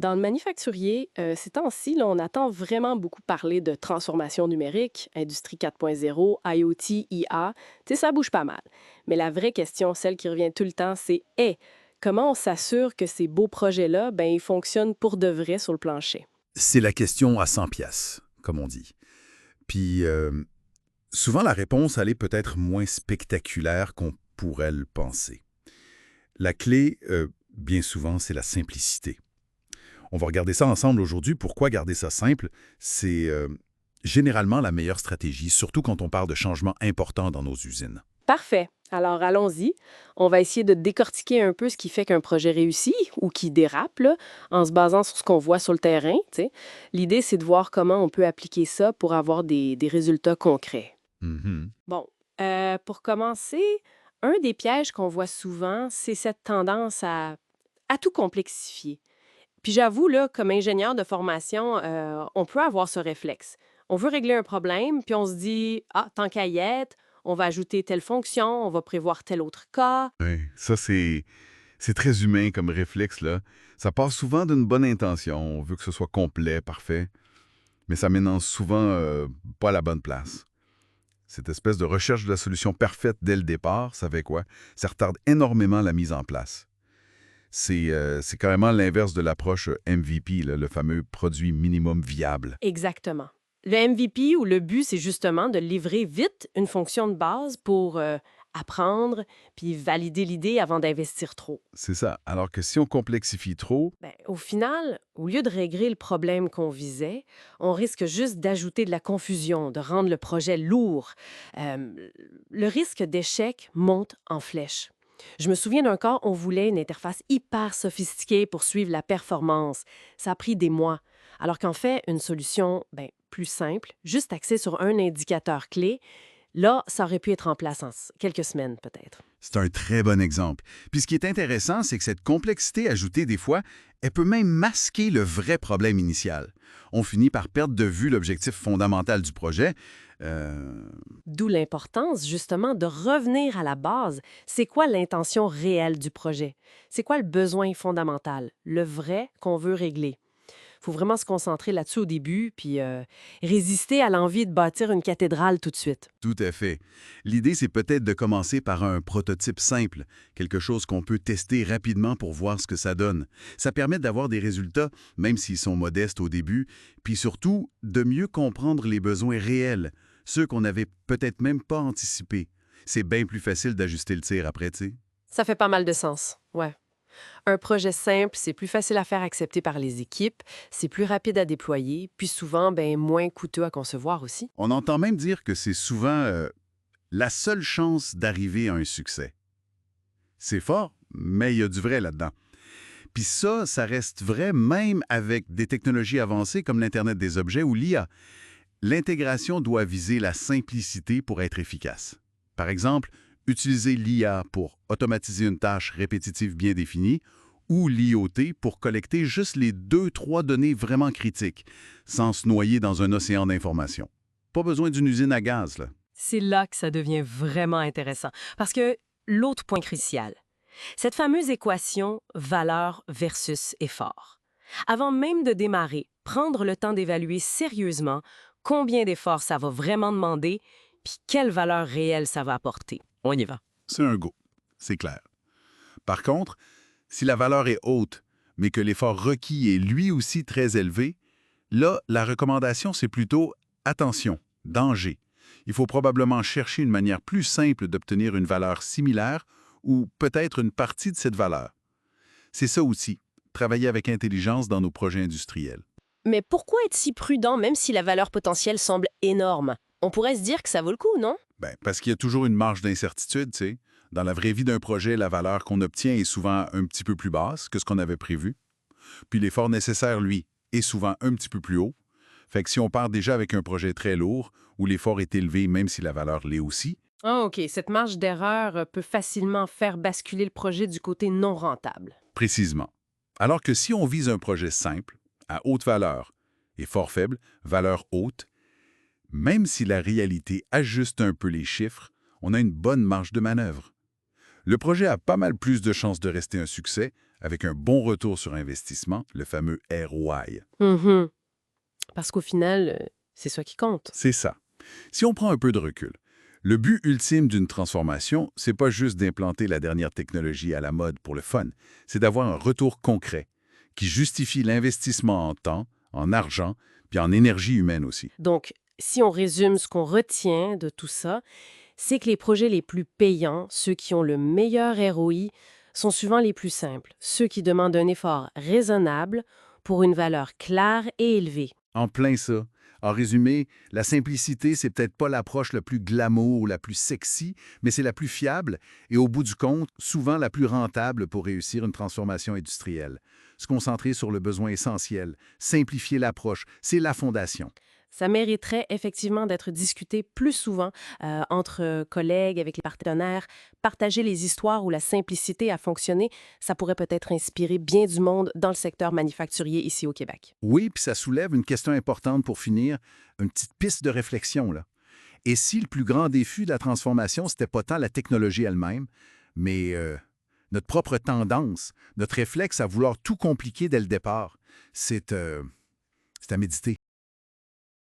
Dans le manufacturier, ces temps-ci, là, on attend vraiment beaucoup parler de transformation numérique, Industrie 4.0, IoT, IA. Tu sais, ça bouge pas mal. Mais la vraie question, celle qui revient tout le temps, c'est comment on s'assure que ces beaux projets-là, ben, ils fonctionnent pour de vrai sur le plancher? C'est la question à 100 piastres, comme on dit. Puis, souvent, la réponse, elle est peut-être moins spectaculaire qu'on pourrait le penser. La clé, bien souvent, c'est la simplicité. On va regarder ça ensemble aujourd'hui. Pourquoi garder ça simple? C'est généralement la meilleure stratégie, surtout quand on parle de changements importants dans nos usines. Parfait. Alors allons-y. On va essayer de décortiquer un peu ce qui fait qu'un projet réussit ou qui dérape, là, en se basant sur ce qu'on voit sur le terrain. Tu sais. L'idée, c'est de voir comment on peut appliquer ça pour avoir des résultats concrets. Mhm. Bon, pour commencer, un des pièges qu'on voit souvent, c'est cette tendance à tout complexifier. Puis j'avoue, là, comme ingénieur de formation, on peut avoir ce réflexe. On veut régler un problème, puis on se dit, ah, tant qu'à y être, on va ajouter telle fonction, on va prévoir tel autre cas. Oui, ça c'est très humain comme réflexe là. Ça part souvent d'une bonne intention. On veut que ce soit complet, parfait, mais ça mène souvent pas à la bonne place. Cette espèce de recherche de la solution parfaite dès le départ, ça fait quoi? Ça retarde énormément la mise en place. C'est carrément l'inverse de l'approche MVP, là, le fameux produit minimum viable. Exactement. Le MVP ou le but, c'est justement de livrer vite une fonction de base pour apprendre puis valider l'idée avant d'investir trop. C'est ça. Alors que si on complexifie trop, Ben, au final, au lieu de régler le problème qu'on visait, on risque juste d'ajouter de la confusion, de rendre le projet lourd. Le risque d'échec monte en flèche. Je me souviens d'un cas, on voulait une interface hyper sophistiquée pour suivre la performance. Ça a pris des mois. Alors qu'en fait, une solution plus simple, juste axée sur un indicateur clé, là, ça aurait pu être en place en quelques semaines peut-être. c'est un très bon exemple. Puis ce qui est intéressant, c'est que cette complexité ajoutée, des fois, elle peut même masquer le vrai problème initial. On finit par perdre de vue l'objectif fondamental du projet. Euh, D'où l'importance, justement, de revenir à la base. C'est quoi l'intention réelle du projet? C'est quoi le besoin fondamental, le vrai qu'on veut régler? Il faut vraiment se concentrer là-dessus au début, puis résister à l'envie de bâtir une cathédrale tout de suite. Tout à fait. L'idée, c'est peut-être de commencer par un prototype simple, quelque chose qu'on peut tester rapidement pour voir ce que ça donne. Ça permet d'avoir des résultats, même s'ils sont modestes au début, puis surtout de mieux comprendre les besoins réels, ceux qu'on n'avait peut-être même pas anticipés. C'est bien plus facile d'ajuster le tir après, tu sais. Ça fait pas mal de sens, ouais. Un projet simple, c'est plus facile à faire accepter par les équipes, c'est plus rapide à déployer, puis souvent, moins coûteux à concevoir aussi. On entend même dire que c'est souvent la seule chance d'arriver à un succès. C'est fort, mais il y a du vrai là-dedans. Puis ça reste vrai même avec des technologies avancées comme l'Internet des objets ou l'IA. L'intégration doit viser la simplicité pour être efficace. Par exemple, utiliser l'IA pour automatiser une tâche répétitive bien définie ou l'IoT pour collecter juste les deux-trois données vraiment critiques, sans se noyer dans un océan d'informations. Pas besoin d'une usine à gaz, là. C'est là que ça devient vraiment intéressant. Parce que l'autre point crucial, cette fameuse équation valeur versus effort. Avant même de démarrer, prendre le temps d'évaluer sérieusement combien d'efforts ça va vraiment demander, puis quelle valeur réelle ça va apporter. On y va. C'est un go, c'est clair. Par contre, si la valeur est haute, mais que l'effort requis est lui aussi très élevé, là, la recommandation, c'est plutôt attention, danger. Il faut probablement chercher une manière plus simple d'obtenir une valeur similaire ou peut-être une partie de cette valeur. C'est ça aussi, travailler avec intelligence dans nos projets industriels. Mais pourquoi être si prudent même si la valeur potentielle semble énorme? On pourrait se dire que ça vaut le coup, non? Ben, parce qu'il y a toujours une marge d'incertitude, tu sais. Dans la vraie vie d'un projet, la valeur qu'on obtient est souvent un petit peu plus basse que ce qu'on avait prévu. Puis l'effort nécessaire, lui, est souvent un petit peu plus haut. Fait que si on part déjà avec un projet très lourd, où l'effort est élevé même si la valeur l'est aussi, Ah, OK. Cette marge d'erreur peut facilement faire basculer le projet du côté non rentable. précisément. Alors que si on vise un projet simple, à haute valeur, et fort faible, valeur haute, même si la réalité ajuste un peu les chiffres, on a une bonne marge de manœuvre. Le projet a pas mal plus de chances de rester un succès, avec un bon retour sur investissement, le fameux ROI. Mhm. Parce qu'au final, c'est ça qui compte. C'est ça. Si on prend un peu de recul, le but ultime d'une transformation, c'est pas juste d'implanter la dernière technologie à la mode pour le fun, c'est d'avoir un retour concret qui justifie l'investissement en temps, en argent, puis en énergie humaine aussi. Donc, si on résume ce qu'on retient de tout ça, c'est que les projets les plus payants, ceux qui ont le meilleur ROI, sont souvent les plus simples, ceux qui demandent un effort raisonnable pour une valeur claire et élevée. En plein ça. En résumé, la simplicité, c'est peut-être pas l'approche la plus glamour ou la plus sexy, mais c'est la plus fiable et au bout du compte, souvent la plus rentable pour réussir une transformation industrielle. Se concentrer sur le besoin essentiel, simplifier l'approche, c'est la fondation. Ça mériterait effectivement d'être discuté plus souvent entre collègues, avec les partenaires, partager les histoires où la simplicité a fonctionné. Ça pourrait peut-être inspirer bien du monde dans le secteur manufacturier ici au Québec. Oui, puis ça soulève une question importante pour finir, une petite piste de réflexion, là. Et si le plus grand défi de la transformation, c'était pas tant la technologie elle-même, mais notre propre tendance, notre réflexe à vouloir tout compliquer dès le départ, c'est à méditer.